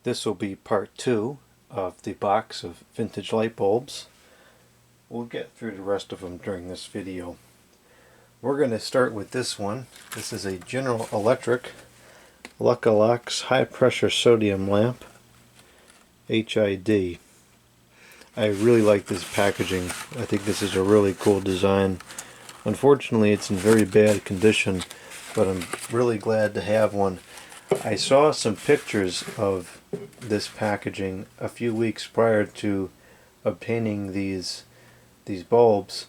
This will be part 2 of the box of vintage light bulbs. We'll get through the rest of them during this video. We're going to start with this one. This is a General Electric Lukalux high pressure sodium lamp HID. I really like this packaging. I think this is a really cool design. Unfortunately, it's in very bad condition, but I'm really glad to have one. I saw some pictures of this packaging a few weeks prior to obtaining these bulbs,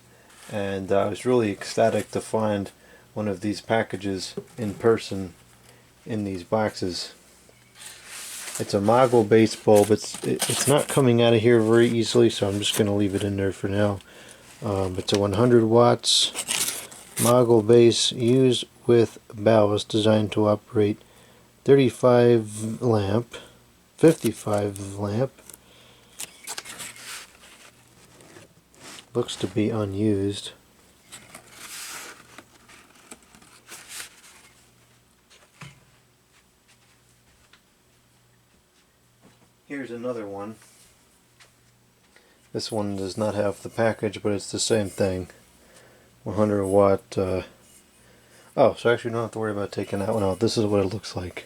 and I was really ecstatic to find one of these packages in person in these boxes. It's a Mogul base bulb. It's not coming out of here very easily, so I'm just going to leave it in there for now. It's a 100 watts Mogul base used with ballast designed to operate 35 lamp, 55 lamp. Looks to be unused. Here's another one. This one does not have the package, but it's the same thing. 100 watt. Oh, so actually you don't have to worry about taking that one out. This is what it looks like.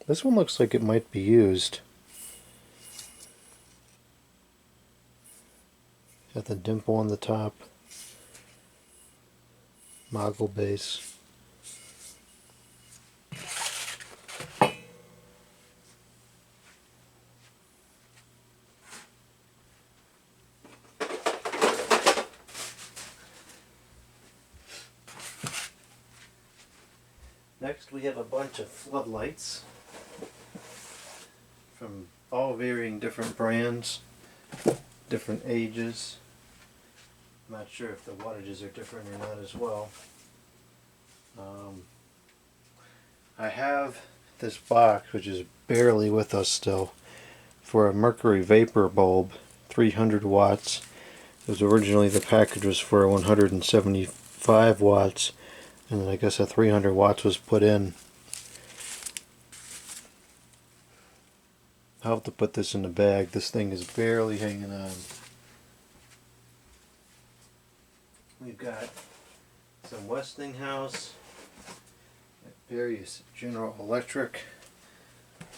This one looks like it might be used. Got the dimple on the top. Mogul base. Next we have a bunch of floodlights from all varying different brands, different ages. I'm not sure if the wattages are different or not as well. I have this box, which is barely with us still, for a mercury vapor bulb, 300 watts. It was originally, the package was for 175 watts, and then I guess a 300 watts was put in. I'll have to put this in the bag. This thing is barely hanging on. We've got some Westinghouse, various General Electric,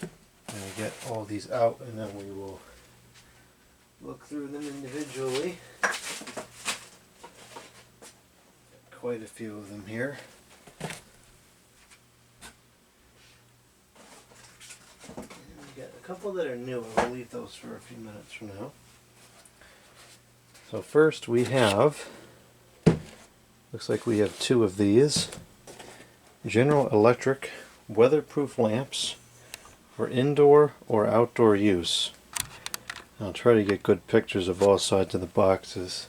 and we get all these out and then we will look through them individually. Quite a few of them here. And we got a couple that are new, and we'll leave those for a few minutes from now. So first we have, looks like we have two of these General Electric weatherproof lamps for indoor or outdoor use. I'll try to get good pictures of all sides of the boxes.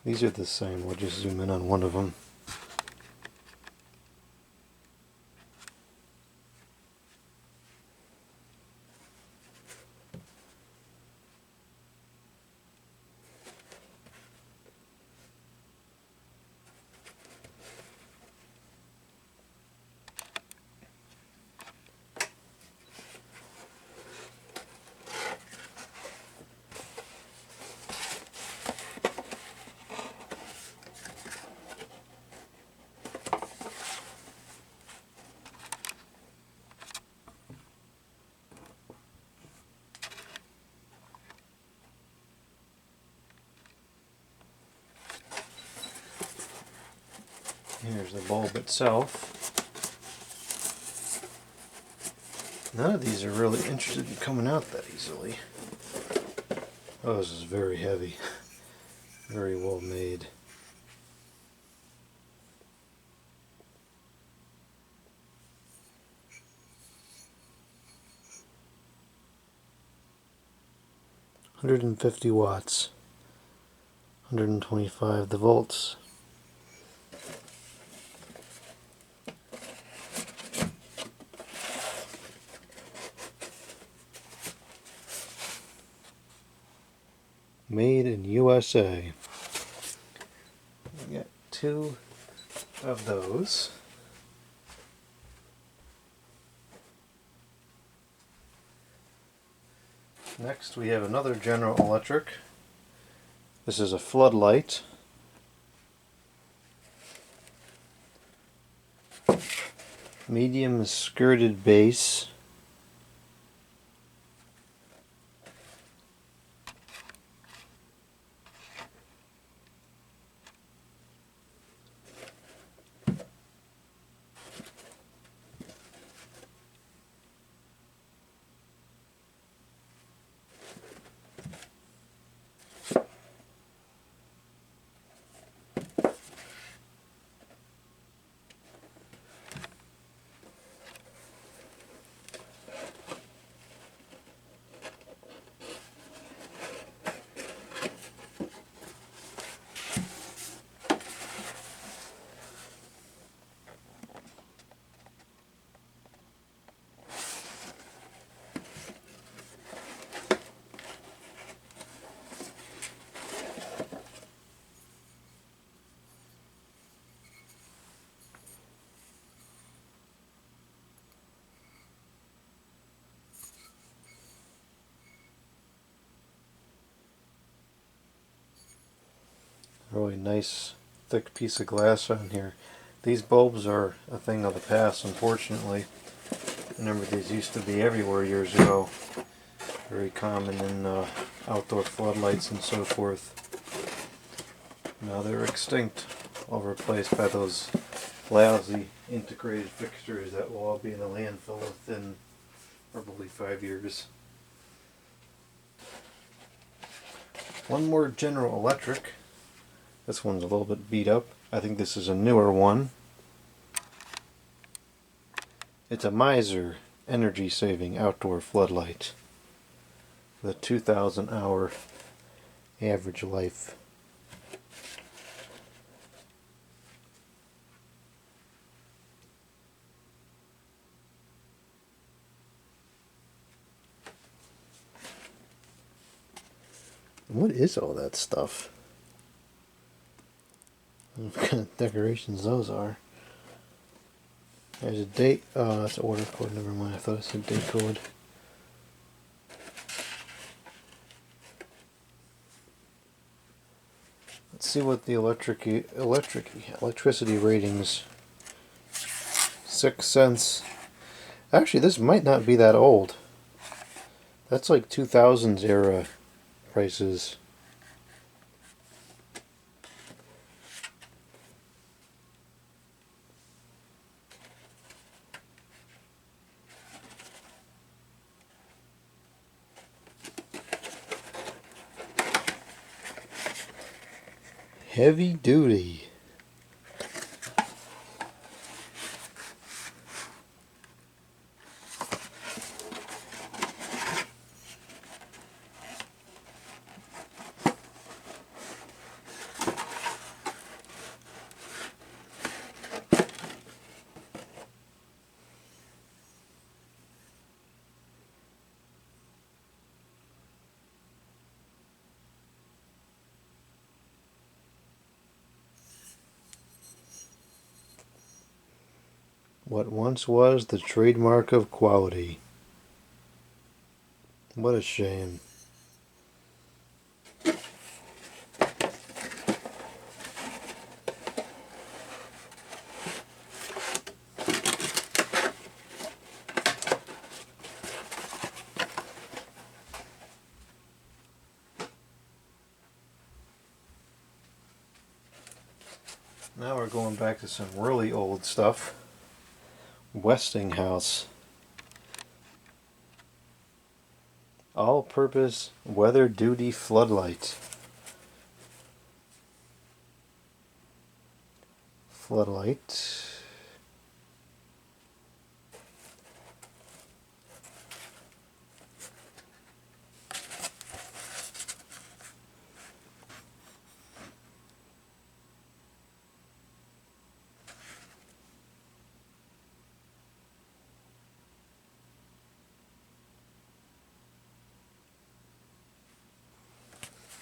These are the same. We'll just zoom in on one of them. Here's the bulb itself. None of these are really interested in coming out that easily. Oh, this is very heavy. Very well made. $150 watts. 125 the volts. Made in USA. We got 2 of those. Next we have another General Electric. This is a floodlight. Medium skirted base. Really nice thick piece of glass on here. These bulbs are a thing of the past, unfortunately. Remember, these used to be everywhere years ago. Very common in outdoor floodlights and so forth. Now they're extinct, all replaced by those lousy integrated fixtures that will all be in the landfill within probably 5 years. One more General Electric. This one's a little bit beat up. I think this is a newer one. It's a Miser energy saving outdoor floodlight with a 2,000 hour average life. What is all that stuff? What kind of decorations those are. There's a date. Oh, that's an order code. Never mind. I thought it said date code. Let's see what the electricity ratings. 6 cents. Actually, this might not be that old. That's like 2000s era prices. Heavy duty. What once was the trademark of quality. What a shame. Now we're going back to some really old stuff. Westinghouse. All-purpose weather duty floodlight. Floodlight.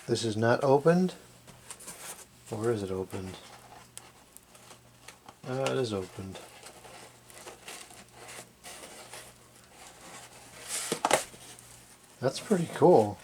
This is not opened. Or is it opened? It is opened. That's pretty cool.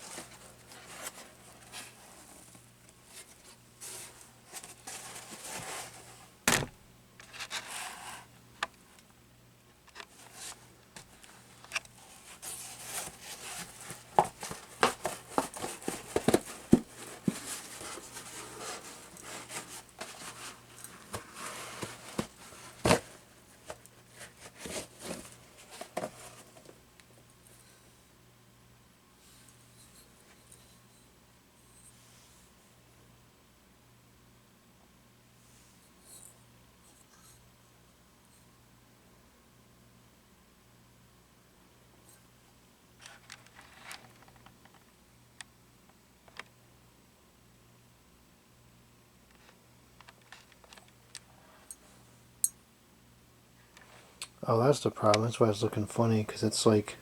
Oh, that's the problem. That's why it's looking funny, because it's like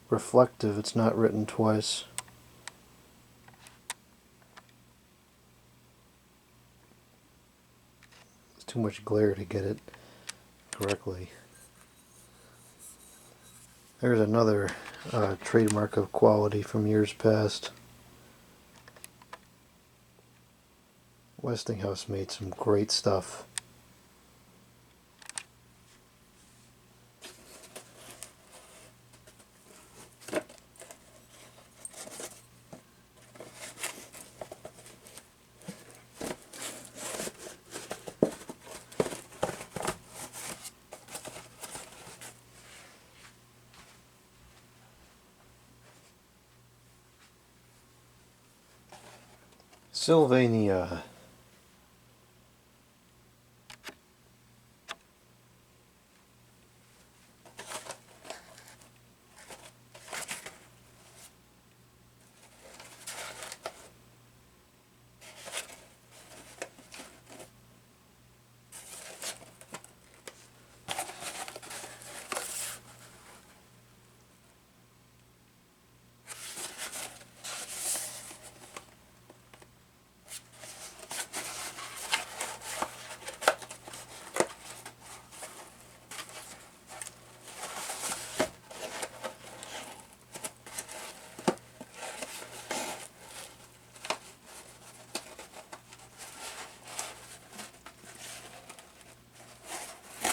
reflective. It's not written twice. It's too much glare to get it correctly. There's another trademark of quality from years past. Westinghouse made some great stuff. Sylvania.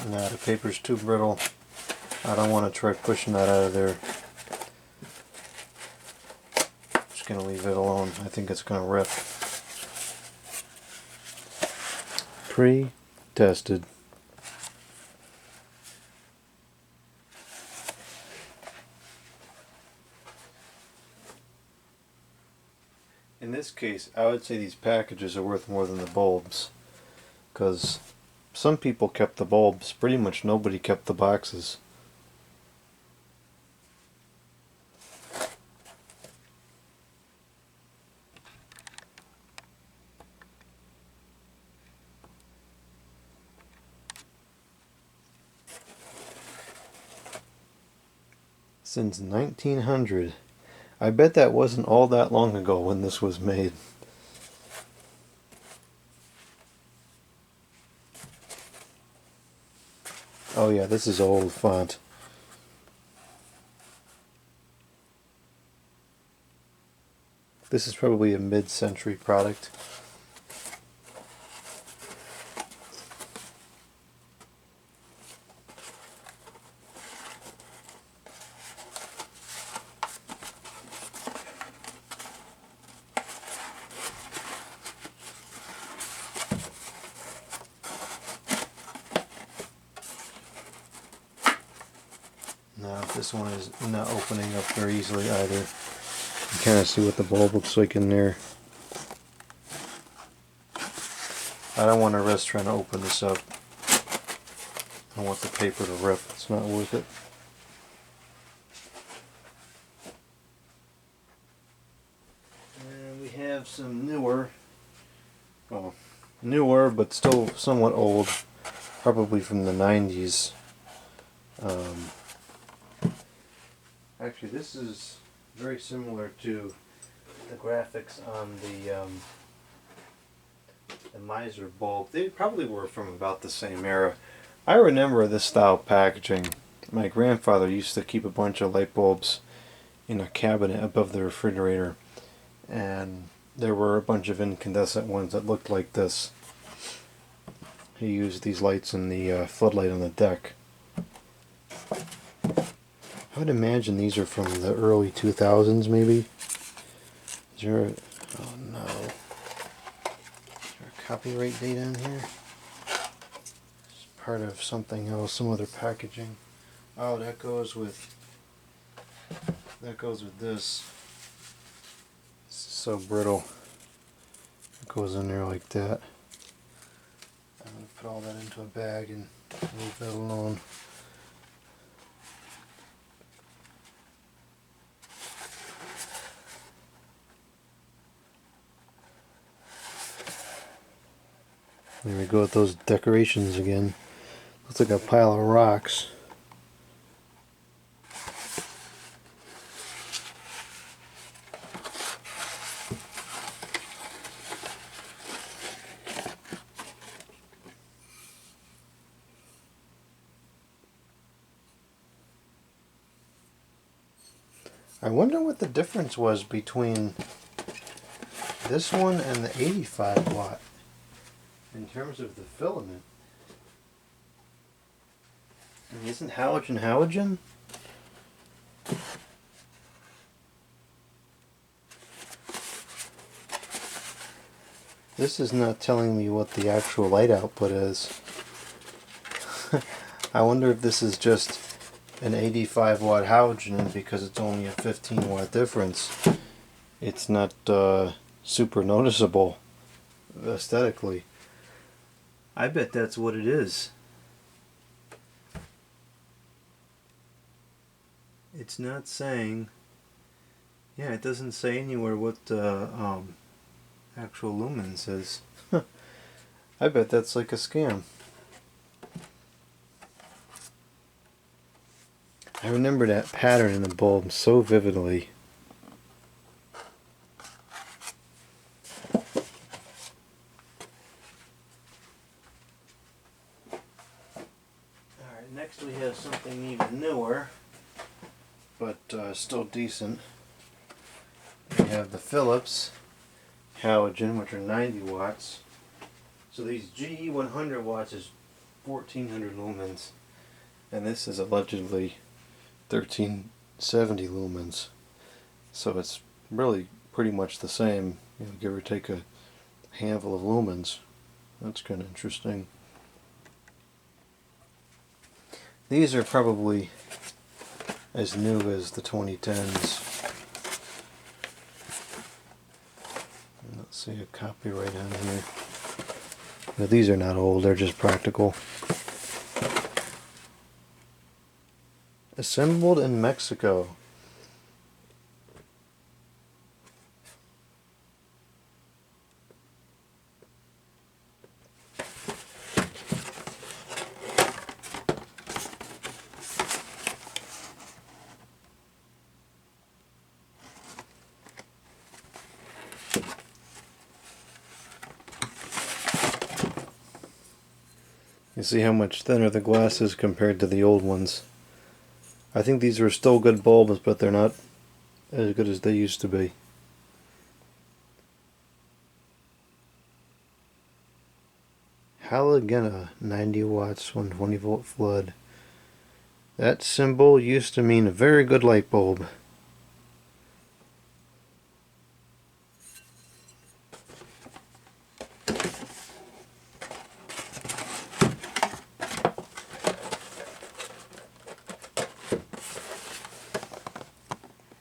Nah, the paper's too brittle. I don't want to try pushing that out of there. Just gonna leave it alone. I think it's gonna rip. Pre-tested. In this case, I would say these packages are worth more than the bulbs, because some people kept the bulbs, pretty much nobody kept the boxes. Since 1900. I bet that wasn't all that long ago when this was made. Oh yeah, this is old font. This is probably a mid-century product. Now this one is not opening up very easily either. You kind of see what the bulb looks like in there. I don't want to risk trying to open this up. I don't want the paper to rip. It's not worth it. And we have some newer, well, newer but still somewhat old, probably from the 90s. Actually, this is very similar to the graphics on the Miser bulb. They probably were from about the same era. I remember this style of packaging. My grandfather used to keep a bunch of light bulbs in a cabinet above the refrigerator, and there were a bunch of incandescent ones that looked like this. He used these lights in the floodlight on the deck. I would imagine these are from the early 2000s, maybe. Is there a, oh no. Is there a copyright date on here? It's part of something else, some other packaging. Oh, that goes with this. It's so brittle. It goes in there like that. I'm going to put all that into a bag and leave that alone. There we go with those decorations again. Looks like a pile of rocks. I wonder what the difference was between this one and the 85 watt in terms of the filament. I mean, isn't halogen halogen? This is not telling me what the actual light output is. I wonder if this is just an 85 watt halogen because it's only a 15 watt difference. It's not super noticeable aesthetically. I bet that's what it is. It's not saying, yeah, it doesn't say anywhere what the actual lumens is. I bet that's like a scam. I remember that pattern in the bulb so vividly. Alright, next we have something even newer, but still decent. We have the Philips halogen, which are 90 watts. So these GE 100 watts is 1400 lumens, and this is allegedly 1370 lumens. So it's really pretty much the same, you know, give or take a handful of lumens. That's kind of interesting. These are probably as new as the 2010s. Let's see a copyright on here. No, these are not old, they're just practical. Assembled in Mexico. You see how much thinner the glass is compared to the old ones. I think these are still good bulbs, but they're not as good as they used to be. Halogena, 90 watts, 120 volt flood. That symbol used to mean a very good light bulb.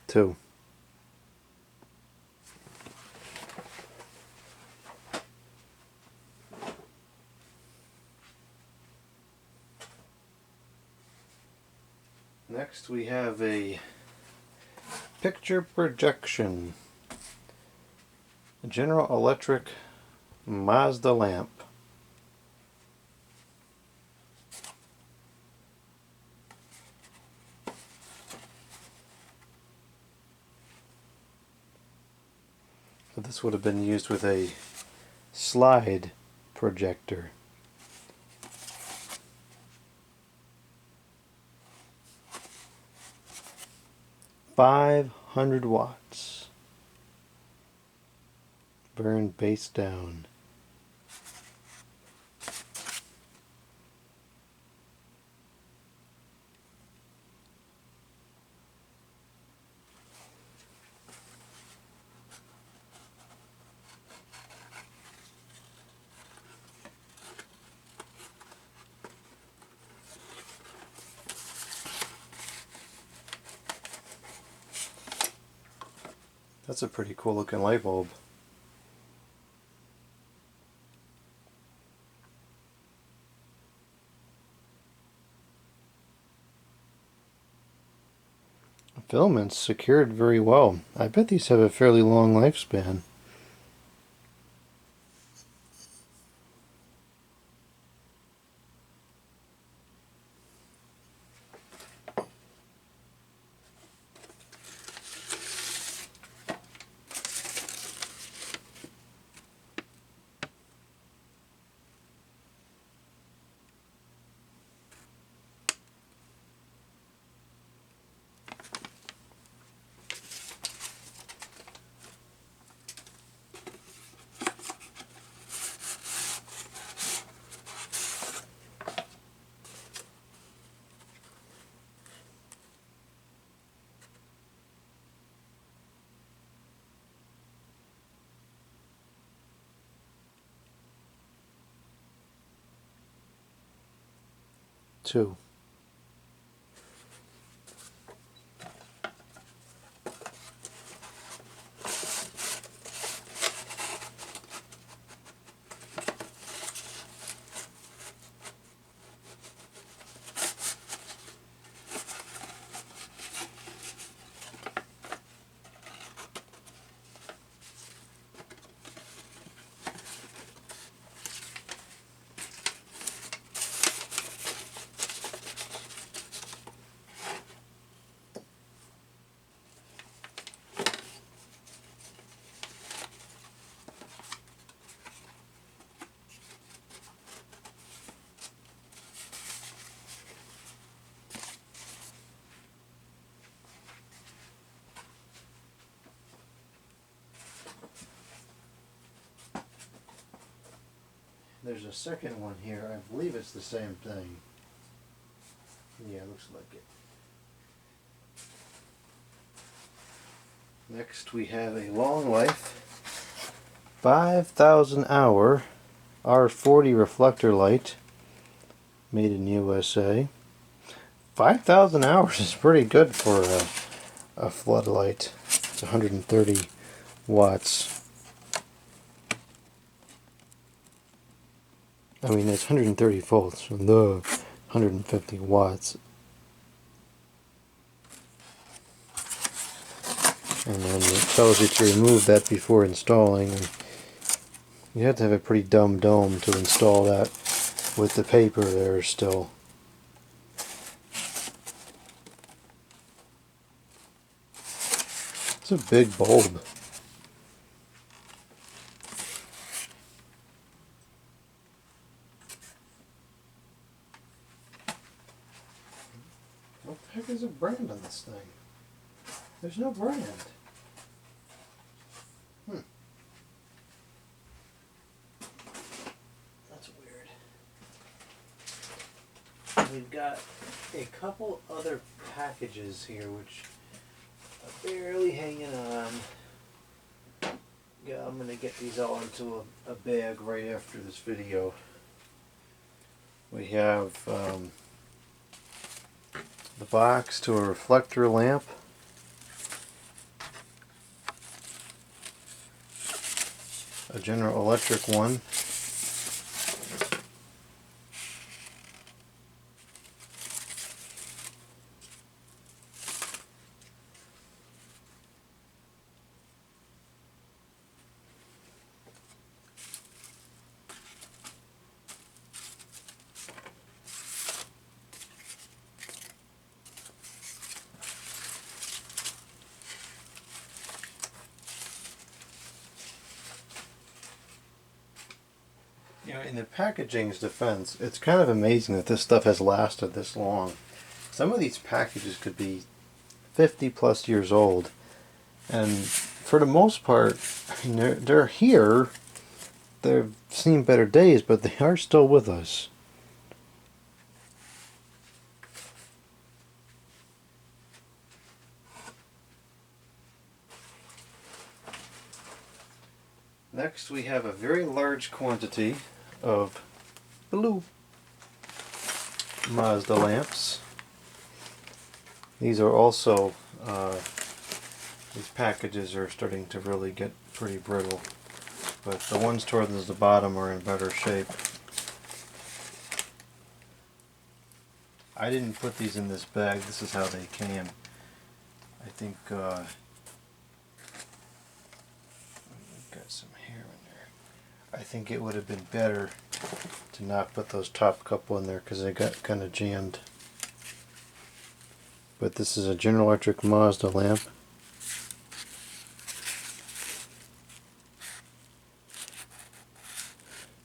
Two. Next we have a picture projection. General Electric Mazda lamp. This would have been used with a slide projector. 500 watts. Burn base down. That's a pretty cool looking light bulb. The filament's secured very well. I bet these have a fairly long lifespan. Two. There's a second one here. I believe it's the same thing. Yeah, looks like it. Next we have a long life 5,000 hour R40 reflector light made in USA. 5,000 hours is pretty good for a floodlight. It's 130 watts. I mean, it's 130 volts, so the 150 watts. And then it tells you to remove that before installing. And you have to have a pretty dumb dome to install that with the paper there still. It's a big bulb. What the heck is a brand on this thing? There's no brand. That's weird. We've got a couple other packages here which are barely hanging on. Yeah, I'm going to get these all into a bag right after this video. We have the box to a reflector lamp. A General Electric one. You know, in the packaging's defense, it's kind of amazing that this stuff has lasted this long. Some of these packages could be 50 plus years old, and for the most part, I mean, they're here. They've seen better days, but they are still with us. Next, we have a very large quantity of blue Mazda lamps. These are also, these packages are starting to really get pretty brittle, but the ones towards the bottom are in better shape. I didn't put these in this bag, this is how they came. I think, got some hair in there. I think it would have been better to not put those top couple in there because they got kind of jammed. But this is a General Electric Mazda lamp.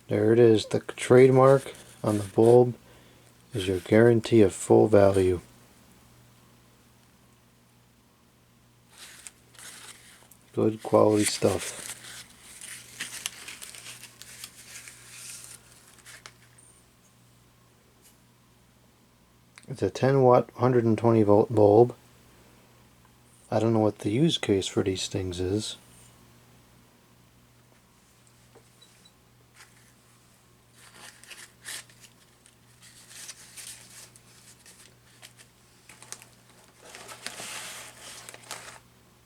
There it is, the trademark on the bulb is your guarantee of full value. Good quality stuff. It's a 10 watt 120 volt bulb. I don't know what the use case for these things is.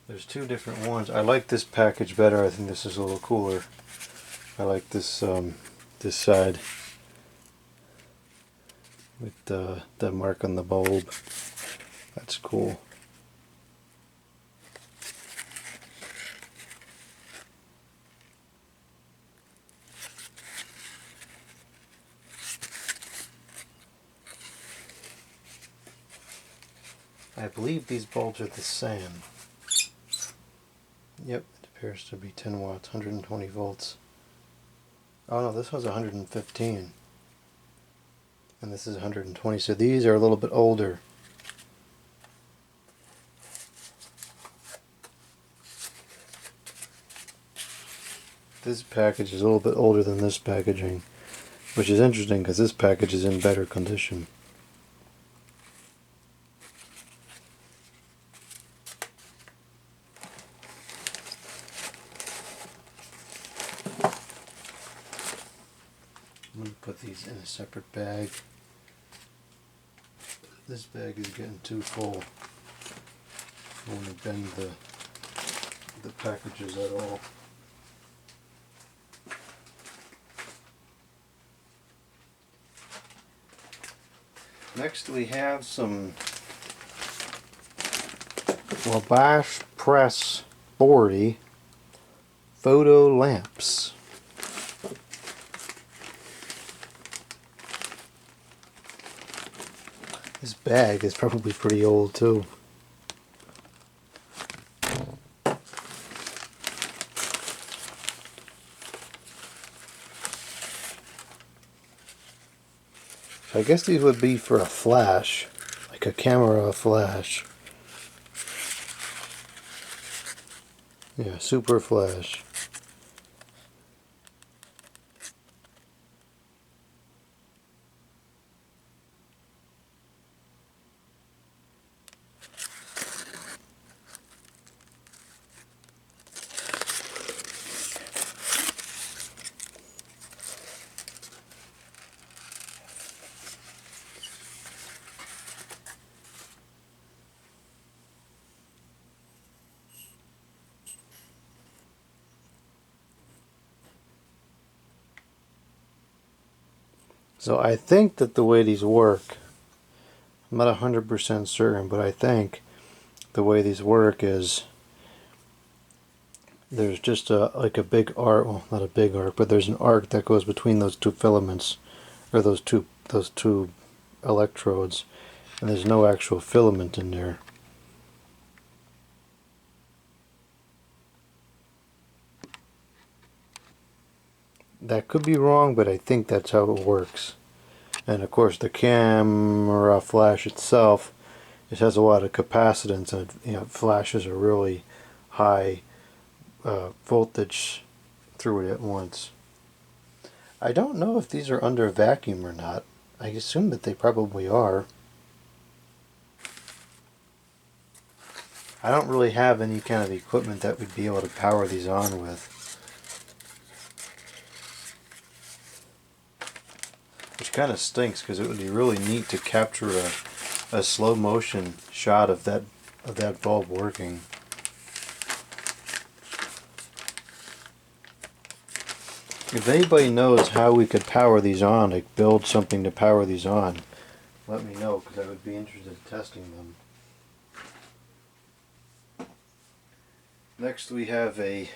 There's two different ones. I like this package better. I think this is a little cooler. I like this this side with the mark on the bulb. That's cool. I believe these bulbs are the same. Yep, it appears to be 10 watts, 120 volts. Oh no, this one's 115. And this is 120, so these are a little bit older. This package is a little bit older than this packaging, which is interesting because this package is in better condition. I'm going to put these in a separate bag. This bag is getting too full. I don't want to bend the packages at all. Next we have some Wabash Press 40 photo lamps. This bag is probably pretty old too. I guess these would be for a flash, like a camera flash. Yeah, super flash. So I think that the way these work, I'm not 100% certain, but I think the way these work is there's just like a big arc, well not a big arc, but there's an arc that goes between those two filaments, or those two electrodes, and there's no actual filament in there. That could be wrong, but I think that's how it works. And of course the camera flash itself, it has a lot of capacitance, and it flashes a really high voltage through it at once. I don't know if these are under vacuum or not. I assume that they probably are. I don't really have any kind of equipment that would be able to power these on with. Which kind of stinks, because it would be really neat to capture a slow motion shot of that bulb working. If anybody knows how we could power these on, like build something to power these on, let me know, because I would be interested in testing them. Next we have a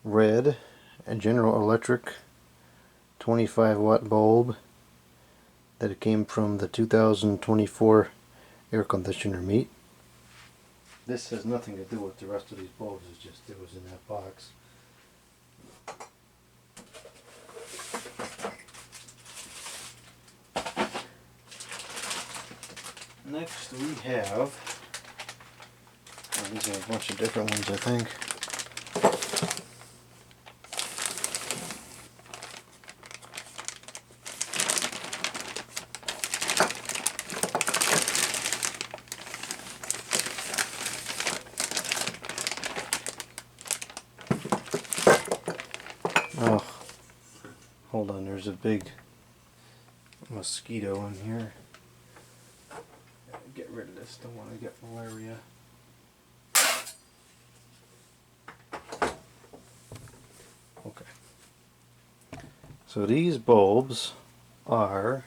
red General Electric 25 watt bulb that it came from the 2024 air conditioner meet. This has nothing to do with the rest of these bulbs, it's just it was in that box. Next we have, these are a bunch of different ones I think. Oh, hold on, there's a big mosquito in here. Get rid of this, don't want to get malaria. Okay. So these bulbs are,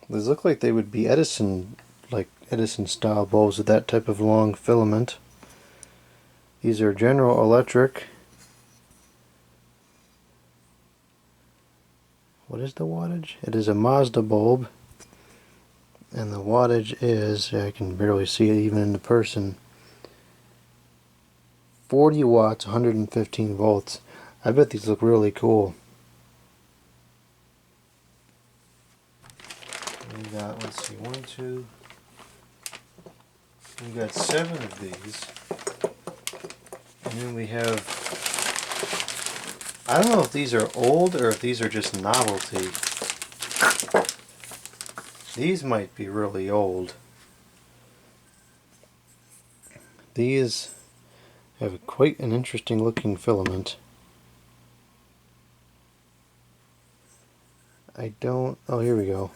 these look like they would be Edison, like Edison style bulbs with that type of long filament. These are General Electric. What is the wattage? It is a Mazda bulb, and the wattage is, I can barely see it even in the person, 40 watts, 115 volts. I bet these look really cool. We got, let's see, 1, 2, we got 7 of these. And then we have, I don't know if these are old or if these are just novelty. These might be really old. These have quite an interesting looking filament. I don't, oh here we go.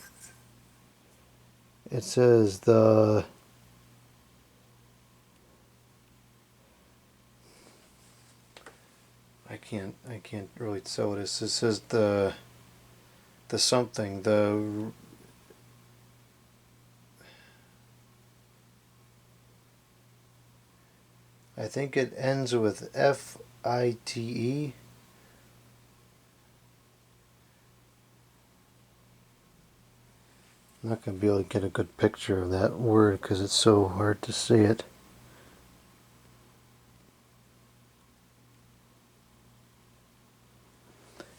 It says I can't really tell what it is. It says the something, I think it ends with FITE. I'm not going to be able to get a good picture of that word because it's so hard to see it.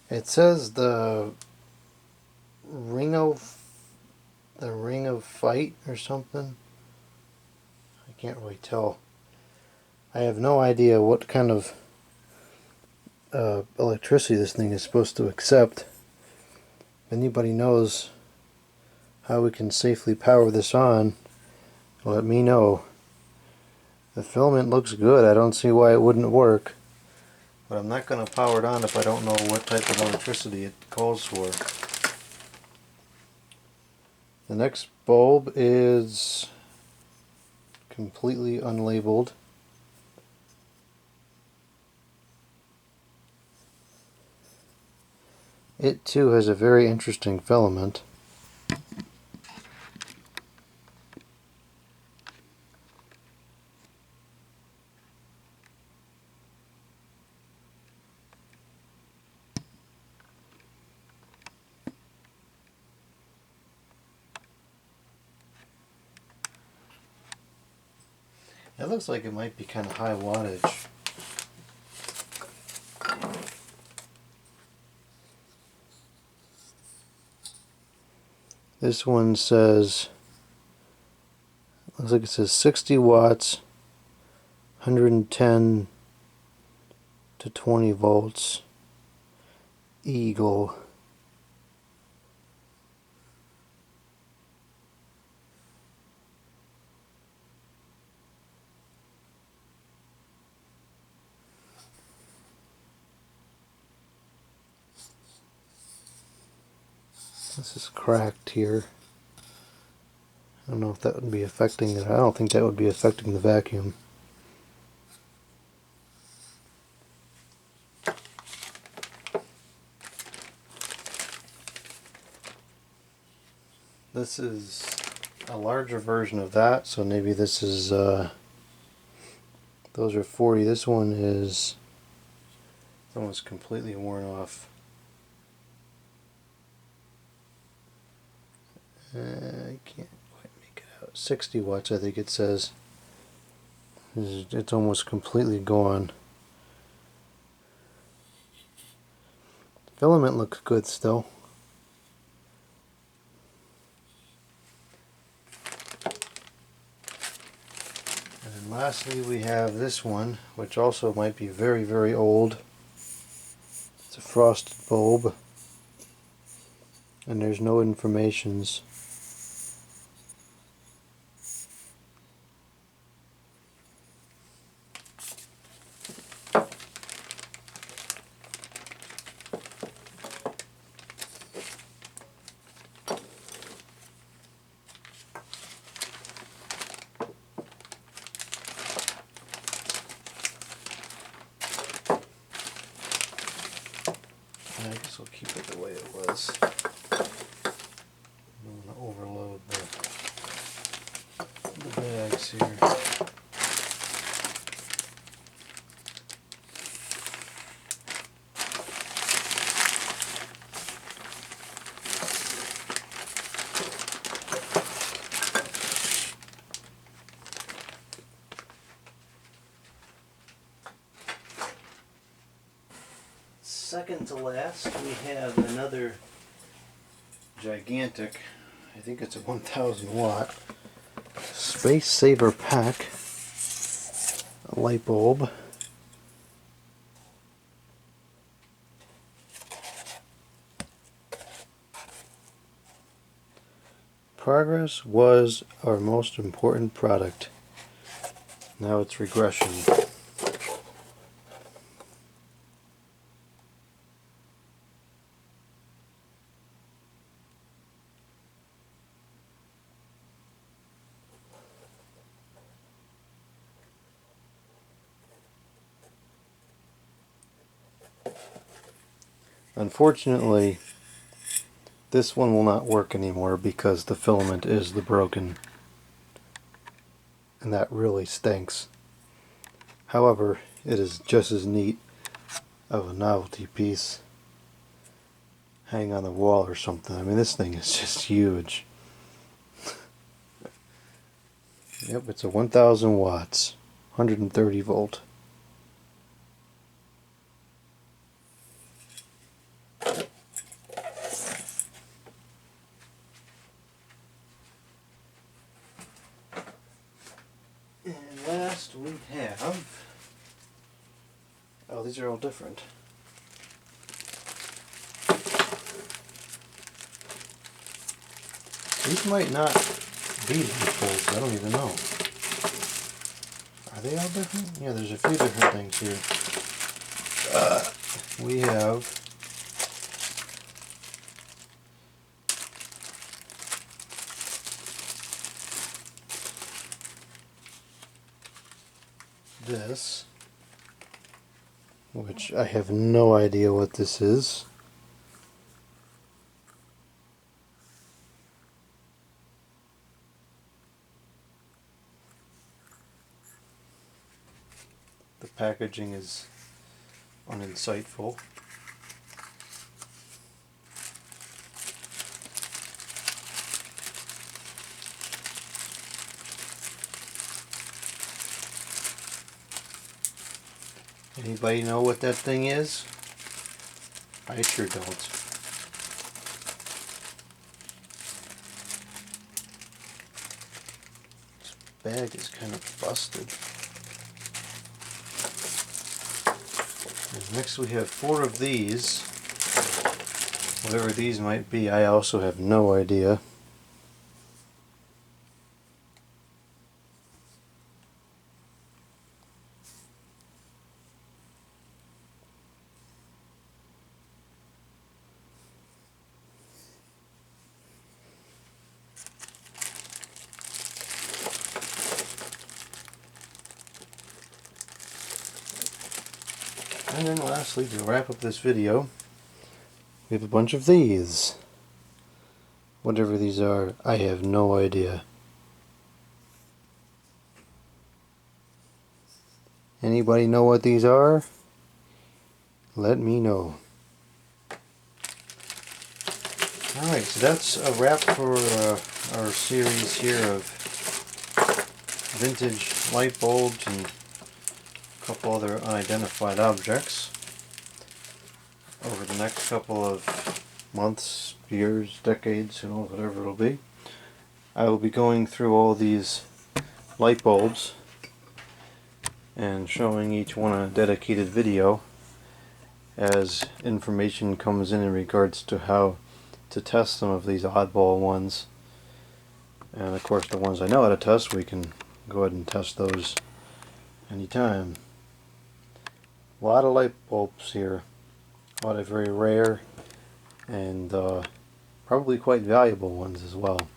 It says the ring of fight or something. I can't really tell. I have no idea what kind of electricity this thing is supposed to accept. If anybody knows how we can safely power this on, let me know. The filament looks good. I don't see why it wouldn't work. But I'm not going to power it on if I don't know what type of electricity it calls for. The next bulb is completely unlabeled. It too has a very interesting filament. It looks like it might be kind of high wattage. This one says, looks like it says 60 watts, 110 to 20 volts, Eagle. This is cracked here. I don't know if that would be affecting it. I don't think that would be affecting the vacuum. This is a larger version of that, so maybe this is, those are 40. This one is almost completely worn off. I can't quite make it out. 60 watts, I think it says. It's almost completely gone. Filament looks good still. And lastly, we have this one, which also might be very, very old. It's a frosted bulb, and there's no informations. I guess I'll keep it the way it was. I don't want to overload the bags here. Second to last, we have another gigantic, I think it's a 1000 watt Space Saver pack, a light bulb. Progress was our most important product. Now it's regression. Unfortunately, this one will not work anymore because the filament is the broken, and that really stinks. However, it is just as neat of a novelty piece. Hang on the wall or something. I mean, this thing is just huge. Yep, it's a 1000 watts, 130 volt. And last we have, oh, these are all different. These might not be handfuls, I don't even know. Are they all different? Yeah, there's a few different things here. We have this, which I have no idea what this is. The packaging is uninsightful. Anybody know what that thing is? I sure don't. bag is kind of busted. And next we have 4 of these. Whatever these might be, I also have no idea. And then lastly, to wrap up this video, we have a bunch of these. Whatever these are, I have no idea. Anybody know what these are? Let me know. Alright, so that's a wrap for our series here of vintage light bulbs and a couple other unidentified objects. Over the next couple of months, years, decades, who knows, whatever it'll be, I will be going through all these light bulbs and showing each one a dedicated video as information comes in regards to how to test some of these oddball ones. And of course the ones I know how to test, we can go ahead and test those anytime. A lot of light bulbs here. A lot of very rare and probably quite valuable ones as well.